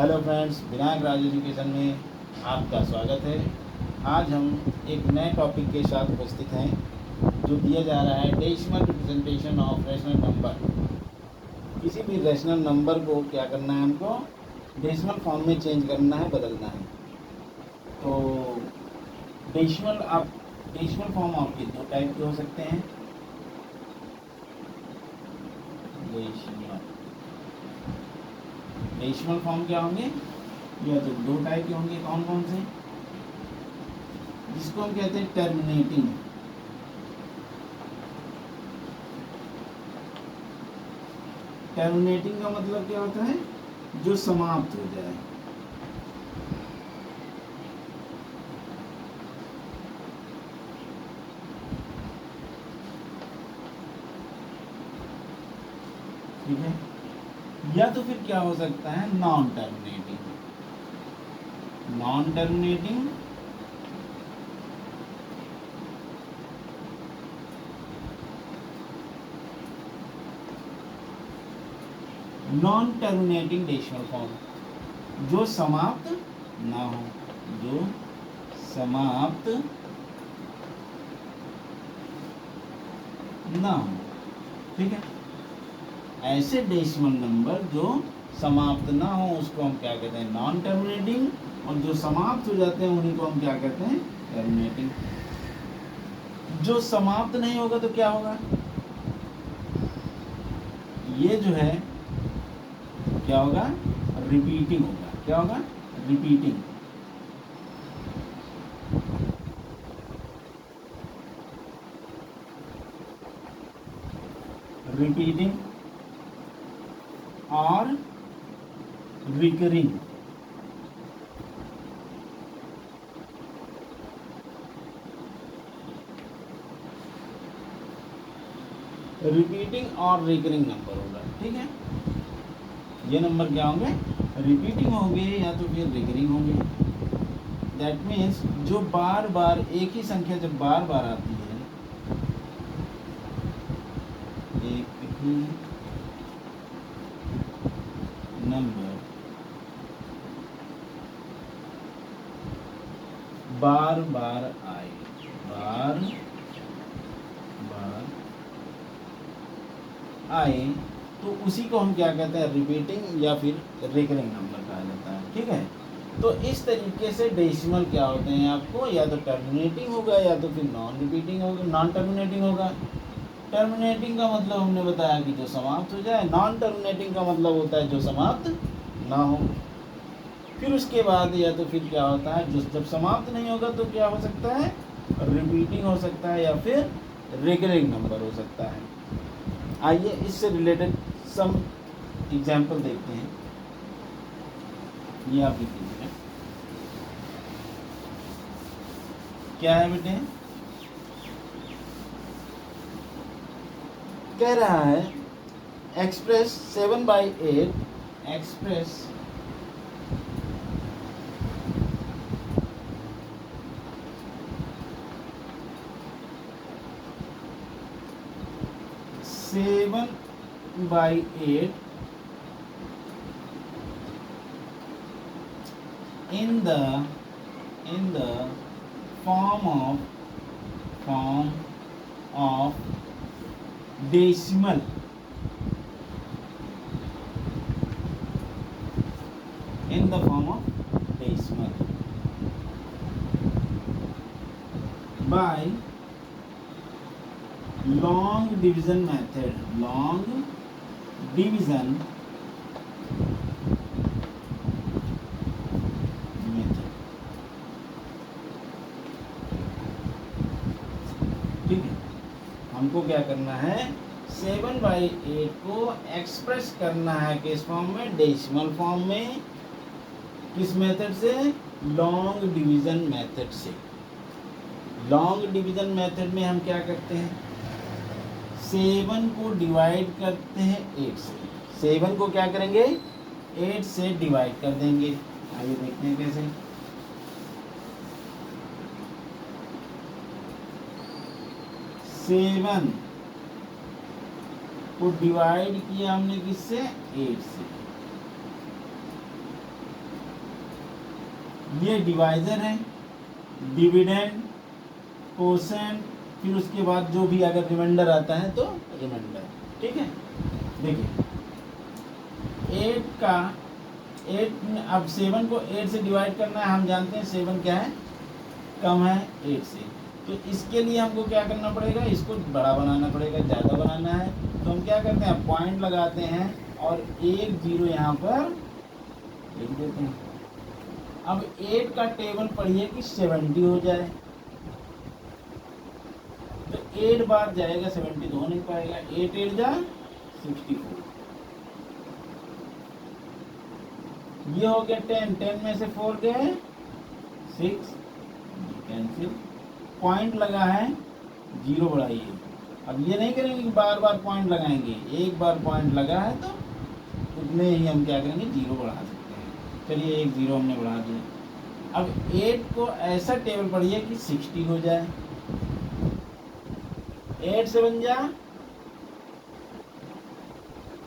Hello friends, Vinayak राज education में आपका स्वागत है। आज हम एक नए टॉपिक के साथ उपस्थित हैं जो दिया जा रहा है decimal representation of rational number. किसी भी रैशनल नंबर को क्या करना है, हमको डेसिमल फॉर्म में चेंज करना है, बदलना है। तो डेसिमल फॉर्म आपके दो टाइप के हो सकते हैं। डेसिमल फॉर्म क्या होंगे, या तो दो टाइप के होंगे। कौन कौन से? जिसको हम कहते हैं टर्मिनेटिंग। टर्मिनेटिंग का मतलब क्या होता है? जो समाप्त हो जाए। ठीक है। या तो फिर क्या हो सकता है, non terminating. Non terminating non terminating decimal form, जो समाप्त ना हो, जो समाप्त ना हो। ठीक है। ऐसे डेसिमल नंबर जो समाप्त ना हो उसको हम क्या कहते हैं, नॉन टर्मिनेटिंग। और जो समाप्त हो जाते हैं उन्हीं को हम क्या कहते हैं, टर्मिनेटिंग। जो समाप्त नहीं होगा तो क्या होगा, ये जो है क्या होगा, रिपीटिंग होगा। क्या होगा? रिपीटिंग। रिपीटिंग और रिकरिंग। रिपीटिंग और रिकरिंग नंबर होगा। ठीक है। ये नंबर क्या होंगे, रिपीटिंग होंगे या तो फिर रिकरिंग होंगे। दैट मीन्स जो बार बार एक ही संख्या जब बार बार आती है, एक ही नंबर बार बार आए, बार बार आए, तो उसी को हम क्या कहते हैं, रिपीटिंग या फिर रिकरिंग नंबर कहा जाता है। ठीक है। तो इस तरीके से डेसिमल क्या होते हैं, आपको या तो टर्मिनेटिंग होगा या तो फिर नॉन रिपीटिंग होगा, नॉन टर्मिनेटिंग होगा। टर्मिनेटिंग का मतलब हमने बताया कि जो समाप्त हो जाए। नॉन टर्मिनेटिंग का मतलब होता है जो समाप्त ना हो। फिर उसके बाद या तो फिर क्या होता है, जो जब समाप्त नहीं होगा तो क्या हो सकता है, रिपीटिंग हो सकता है या फिर रिकरिंग नंबर हो सकता है। आइए इससे रिलेटेड सम एग्जाम्पल देखते हैं। ये आप लिख लीजिए, क्या है बेटे। कह रहा है express 7/8, express 7/8 in the form of decimal, in the form of decimal by long division method, long division method। ठीक है। हमको क्या करना है, 7/8 को एक्सप्रेस करना है किस फॉर्म में, डेसिमल फॉर्म में। किस मेथड से, लॉन्ग डिवीजन मेथड से। लॉन्ग डिवीजन मेथड में हम क्या करते हैं, 7 को डिवाइड करते हैं 8 से। 7 को क्या करेंगे, 8 से डिवाइड कर देंगे। आइए देखते हैं कैसे। 7 को डिवाइड किया हमने किससे, 8 से। ये डिवाइजर है, डिविडेंड, कोसेंट, फिर उसके बाद जो भी अगर रिमाइंडर आता है तो रिमाइंडर। ठीक है, देखिए 8 का 8 अब 7 को 8 से डिवाइड करना है। हम जानते हैं 7 क्या है, कम है 8 से, तो इसके लिए हमको क्या करना पड़ेगा, इसको बड़ा बनाना पड़ेगा, ज़्यादा बनाना है। तो हम क्या करते हैं, पॉइंट लगाते हैं और 1 0 यहाँ पर लिख देते हैं। अब 8 का टेबल पढ़िए कि 70 हो जाए, तो 8 बार जाएगा, 70 तो हो नहीं पाएगा। 8 8 जा 64, ये हो गया 10, 10 में से 4 गए 6, कैंसिल। पॉइंट लगा है, 0 बढ़ाइए। अब ये नहीं करेंगे कि बार बार पॉइंट लगाएंगे, एक बार पॉइंट लगा है तो उतने ही हम क्या करेंगे, 0 बढ़ा सकते हैं। चलिए 1 0 हमने बढ़ा दिया। अब 8 को ऐसा टेबल पढ़िए कि 60 हो जाए। 8 से बन जा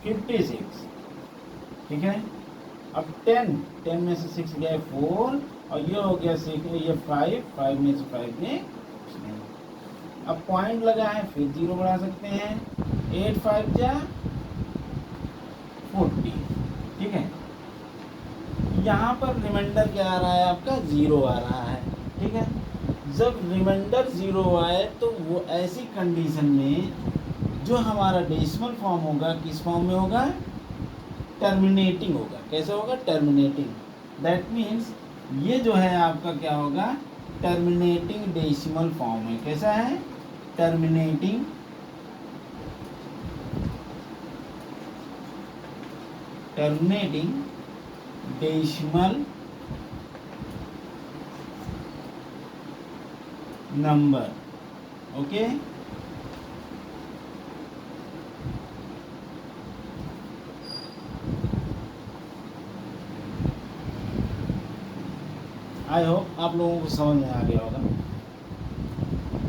56, ठीक है। अब 10 में से 6 गए 4, और ये हो गया 6, ये 5 में से 5 गए। अब पॉइंट लगा है, फिर 0 बढ़ा सकते हैं। 8 5 जा 40, ठीक है। यहाँ पर रिमाइंडर क्या आ रहा है आपका, 0 आ रहा है, ठीक है। जब रिमाइंडर 0 आए तो वो ऐसी कंडीशन में जो हमारा डेसिमल फॉर्म होगा, किस फॉर्म में होगा, टर्मिनेटिंग होगा। कैसे होगा, टर्मिनेटिंग। दैट मीन्स ये जो है आपका क्या होगा, टर्मिनेटिंग डेसिमल फॉर्म है। कैसा है, terminating decimal number. Okay, I hope आप लोगों को समझ में आ गया होगा।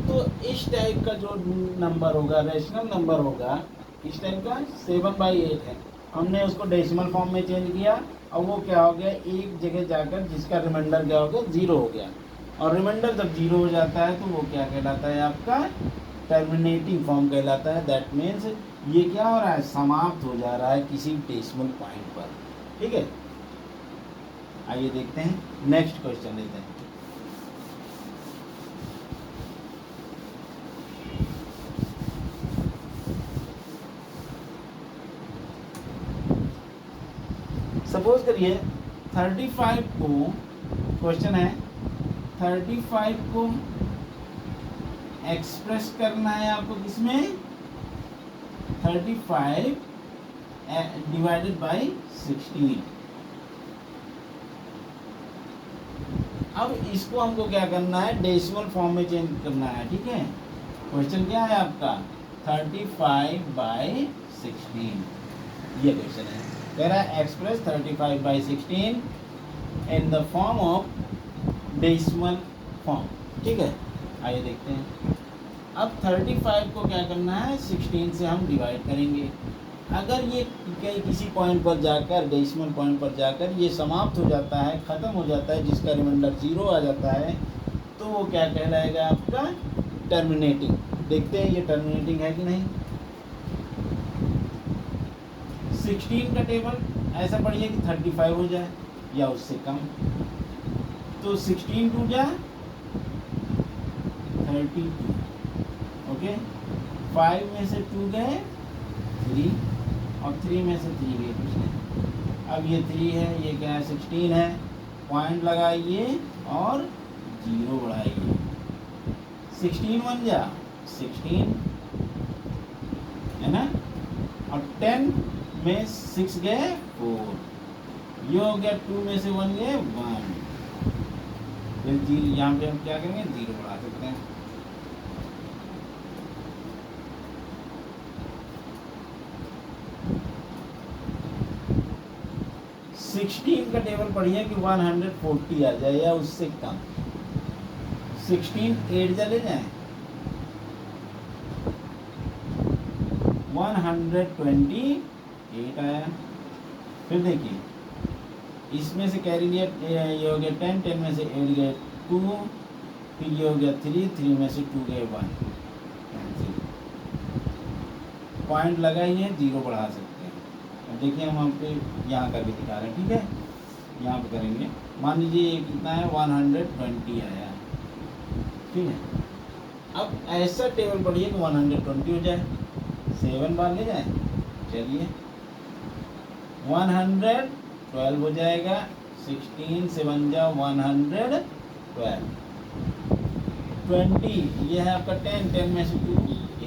तो इस टाइप का जो नंबर होगा, रेशनल नंबर होगा, इस टाइप का 7/8 है। हमने उसको डेसिमल फॉर्म में चेंज किया, और वो क्या हो गया, एक जगह जाकर जिसका रिमाइंडर क्या हो गया, 0 हो गया। और रिमाइंडर जब 0 हो जाता है तो वो क्या कहलाता है, आपका टर्मिनेटिंग फॉर्म कहलाता है। दैट मीन्स ये क्या हो रहा है, समाप्त हो जा रहा है किसी डेसिमल पॉइंट पर। ठीक है, आइए देखते हैं, नेक्स्ट क्वेश्चन लेते हैं। सपोज करिए 35 को, क्वेश्चन है 35 को एक्सप्रेस करना है आपको किसमें, 35 डिवाइडेड बाई 16। अब इसको हमको क्या करना है, डेसिमल फॉर्म में चेंज करना है। ठीक है, क्वेश्चन क्या है आपका, 35/16, ये क्वेश्चन है। कह रहा है express 35/16 in the form of decimal form. ठीक है, आइए देखते हैं। अब 35 को क्या करना है, 16 से हम डिवाइड करेंगे। अगर ये कहीं किसी पॉइंट पर जाकर, डेसिमल पॉइंट पर जाकर ये समाप्त हो जाता है, ख़त्म हो जाता है, जिसका रिमाइंडर 0 आ जाता है, तो वो क्या कहलाएगा, आपका टर्मिनेटिंग। देखते हैं ये टर्मिनेटिंग है कि नहीं। 16 का टेबल ऐसा पढ़िए कि 35 हो जाए या उससे कम। तो 16 2 जा 32, ओके। 5 में से 2 गए 3, और 3 में से 3 गए कुछ नहीं। अब ये 3 है, ये क्या है, 16 है। पॉइंट लगाइए और 0 बढ़ाइए। 16 बन जा 16, है ना। और 10 में 6 गए 4, ये हो गया। 2 में से 1 गए 1। फिर यहाँ पे हम क्या करेंगे, 0 बढ़ा सकते हैं। सिक्सटीन का टेबल पढ़िए कि 140 आ जाए या उससे कम। 16 8 चले जाए 128 आया। फिर देखिए इसमें से कैरी लिया, ये हो गया 10, 10 में से 8 गए 2, फिर ये हो गया 3, 3 में से 2 गए 1, पॉइंट लगा ही है, 0 बढ़ा सकते हैं। अब देखिए हम आपको यहाँ करके दिखा रहे हैं, ठीक है। यहाँ पे करेंगे, मान लीजिए ये कितना है 120 आया, ठीक है। अब ऐसा टेबल पढ़िए कि 120 हो जाए, 7 बार ले जाए, चलिए 112 हो जाएगा, 16 7 जा 112, 20 ये है आपका 10, 10 में से 2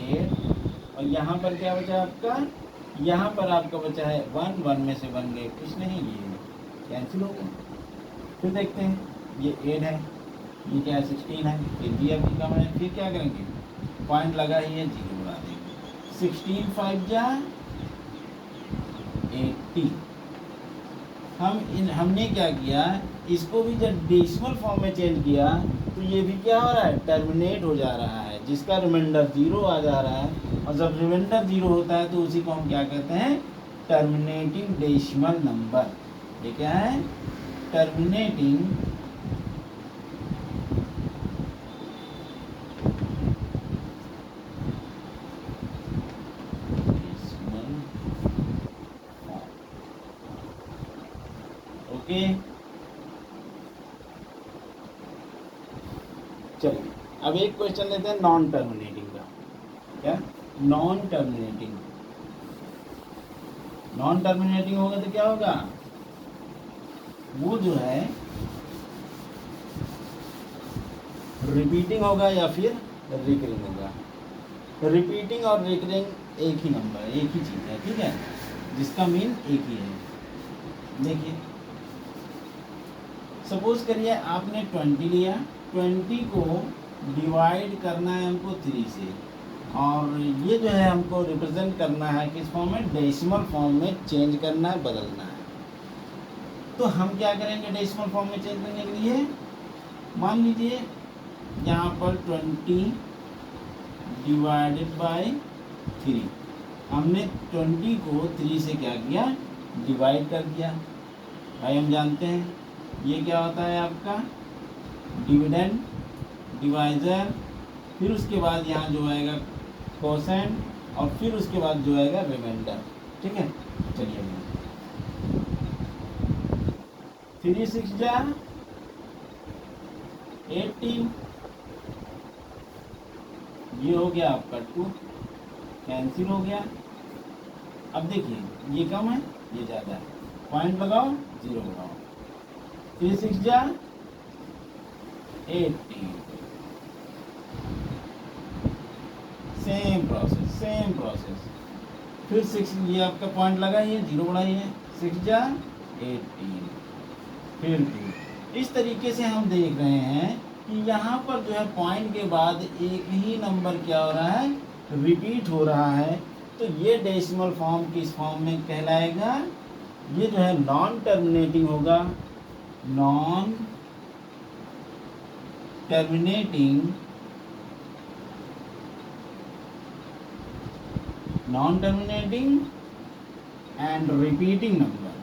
8, और यहाँ पर क्या बचा आपका, यहाँ पर आपका बचा है 1, 1 में से 1 गए, कुछ नहीं, ये कैंसिल हो गया। फिर देखते हैं, ये 8 है, ये क्या है 16 है, फिर भी अभी कम है, फिर क्या करेंगे, पॉइंट लगा ही है, 0 बढ़ा देंगे, 16 5 जा 80। हमने क्या किया, इसको भी जब डेसिमल फॉर्म में चेंज किया तो ये भी क्या हो रहा है, टर्मिनेट हो जा रहा है, जिसका रिमाइंडर 0 आ जा रहा है। और जब रिमाइंडर 0 होता है तो उसी को हम क्या कहते हैं, टर्मिनेटिंग डेसिमल नंबर। ये क्या है, टर्मिनेटिंग डेसिमल फॉर्म। ओके, चलिए अब एक क्वेश्चन लेते हैं नॉन टर्मिनेटिंग का। क्या, नॉन टर्मिनेटिंग, नॉन टर्मिनेटिंग होगा तो क्या होगा, वो जो है रिपीटिंग होगा या फिर रिकरिंग होगा। रिपीटिंग और रिकरिंग एक ही नंबर है, एक ही चीज़ है, ठीक है, जिसका मीन एक ही है। देखिए सपोज करिए आपने 20 लिया, 20 को डिवाइड करना है हमको 3 से, और ये जो है हमको रिप्रेजेंट करना है किस फॉर्म में, डेसिमल फॉर्म में चेंज करना है, बदलना है। तो हम क्या करेंगे डेसिमल फॉर्म में चेंज करने के लिए, मान लीजिए यहाँ पर 20 डिवाइडेड बाय 3, हमने 20 को 3 से क्या किया, डिवाइड कर दिया। भाई हम जानते हैं ये क्या होता है आपका डिविडेंड, डिवाइजर, फिर उसके बाद यहाँ जो आएगा कोसेंट, और फिर उसके बाद जो आएगा रिमाइंडर, ठीक है। चलिए 3 6 जा 18, ये हो गया आपका 2, कैंसिल हो गया। अब देखिए ये कम है, ये ज़्यादा है, पॉइंट लगाओ, 0 लगाओ, 3 6 जा 18, सेम प्रोसेस, सेम प्रोसेस, फिर 6, ये आपका पॉइंट लगाइए, 0 बढ़ाइए, 6 जा 18, फिर 2। इस तरीके से हम देख रहे हैं कि यहाँ पर जो है पॉइंट के बाद एक ही नंबर क्या हो रहा है, रिपीट हो रहा है। तो ये डेसिमल फॉर्म किस फॉर्म में कहलाएगा, ये जो है नॉन टर्मिनेटिंग होगा, non terminating, non terminating and repeating number,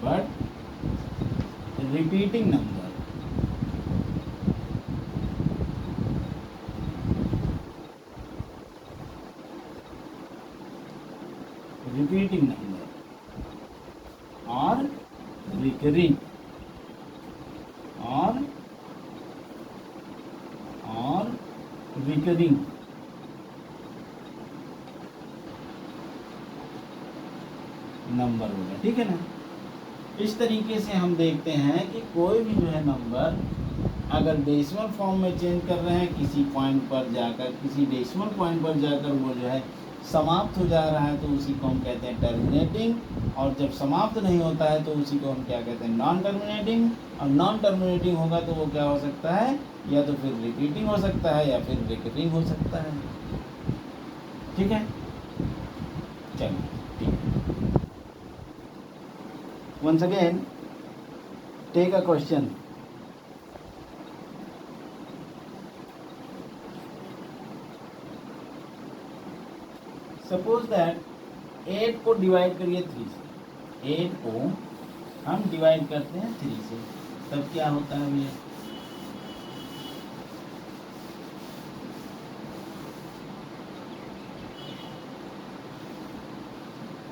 but repeating number, repeating number और रिकरिंग, और रिकरिंग नंबर होगा, ठीक है ना। इस तरीके से हम देखते हैं कि कोई भी जो है नंबर अगर डेसिमल फॉर्म में चेंज कर रहे हैं, किसी पॉइंट पर जाकर, किसी डेसिमल पॉइंट पर जाकर वो जो है समाप्त हो जा रहा है, तो उसी को हम कहते हैं टर्मिनेटिंग, और जब समाप्त नहीं होता है तो उसी को हम क्या कहते हैं, नॉन टर्मिनेटिंग। और नॉन टर्मिनेटिंग होगा तो वो क्या हो सकता है, या तो फिर रिपीटिंग हो सकता है या फिर रिकरिंग हो सकता है, ठीक है। चलिए ठीक है, once again take a question. Suppose that 8 को डिवाइड करिए 3 से, 8 को हम डिवाइड करते हैं 3 से, तब क्या होता है भैया,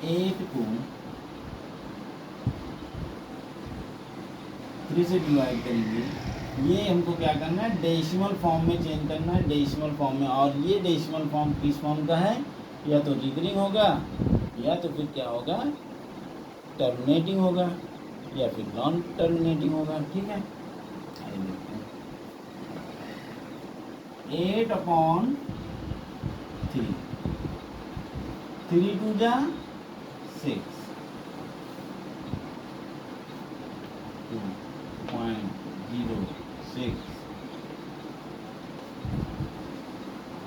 8 को 3 से डिवाइड करेंगे। ये हमको क्या करना है, डेसिमल फॉर्म में चेंज करना है, डेसिमल फॉर्म में। और ये डेसिमल फॉर्म किस फॉर्म का है, या तो रिकरिंग होगा या तो फिर क्या होगा, टर्मिनेटिंग होगा या फिर नॉन टर्मिनेटिंग होगा। ठीक है, आइए देखते हैं। 8/3, 3 2 जा 6, 2.06।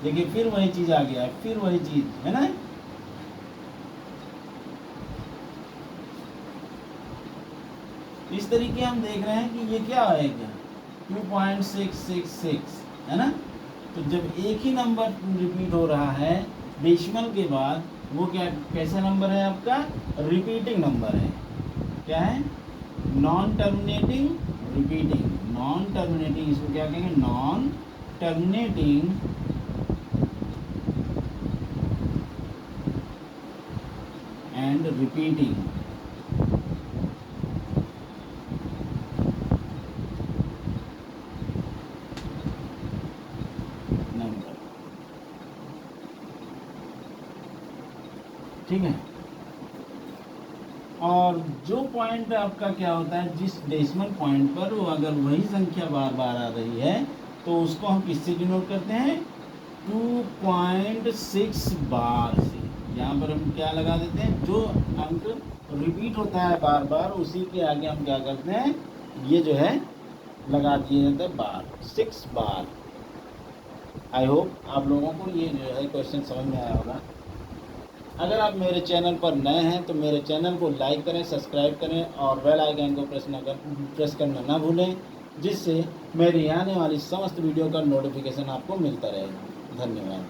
देखिए फिर वही चीज आ गया, फिर वही चीज है ना। इस तरीके हम देख रहे हैं कि ये क्या आएगा, 2.666 है ना। तो जब एक ही नंबर रिपीट हो रहा है डेसिमल के बाद, वो क्या कैसा नंबर है आपका, रिपीटिंग नंबर है। क्या है, non terminating repeating, non terminating, इसको क्या कहेंगे, non terminating and repeating number. ठीक है, और जो पॉइंट आपका क्या होता है, जिस डेसिमल पॉइंट पर वो अगर वही संख्या बार बार आ रही है तो उसको हम किससे डिनोट करते हैं, 2.6 बार से। यहाँ पर हम क्या लगा देते हैं, जो अंक रिपीट होता है बार बार उसी के आगे हम क्या करते हैं, ये जो है लगा दिए जाते हैं बार, 6 बार। आई होप आप लोगों को ये जो है क्वेश्चन समझ में आया होगा। अगर आप मेरे चैनल पर नए हैं तो मेरे चैनल को लाइक करें, सब्सक्राइब करें और बेल आइकन को प्रेस करना ना भूलें, जिससे मेरी आने वाली समस्त वीडियो का नोटिफिकेशन आपको मिलता रहेगा। धन्यवाद।